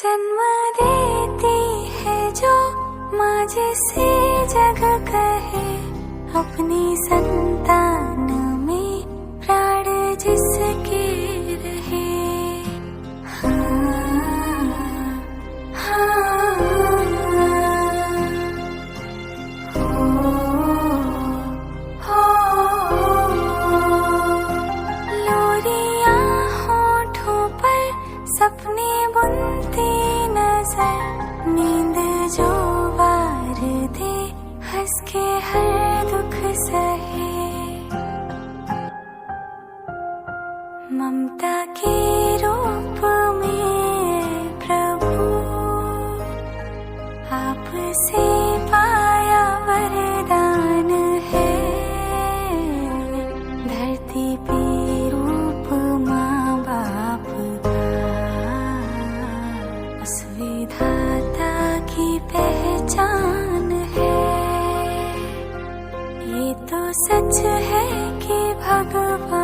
जन्म देती है जो माँ जिसे जग कहे, अपनी संतान में प्राण जिसके रहे। लोरियां होठों पर सपने बुनती नजर, नींद जो वार दे हंस के हर दुख सहे। ममता के रूप में प्रभु आपसे पाया वरदान है। धरती पे रूप माँ बाप का, उस विधाता की पहचान है। ये तो सच है कि भगवान